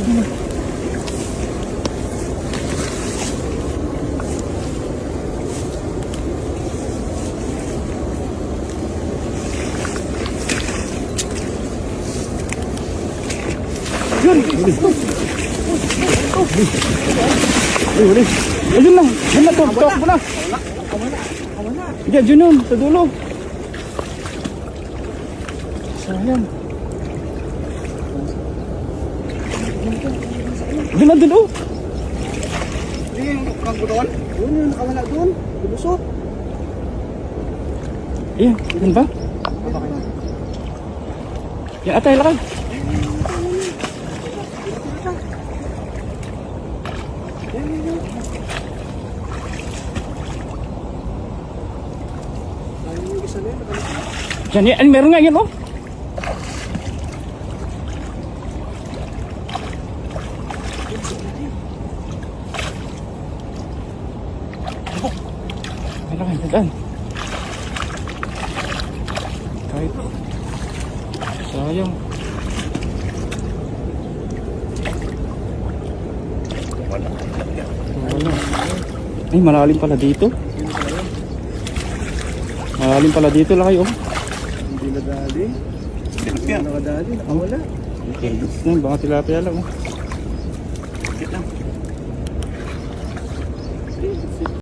Yun! Huli. Ayun na! Yun na! Tok mo na! Diyan, yun yun! Sa dulo! Sayang! Yun na dun oh! Yung kang doon? Yun yung nakawala doon. Lulusok. Ayan, yun ba? Yan atay, lakad! Diyan yan, meron nga yan oh! Meron nga yan, kahit sayang. Wala. Ay, malalim pala dito. Malalim pala dito lang kayo. Hindi nadali. Hindi nakadali. Nakawala. Baka tilapia lang oh.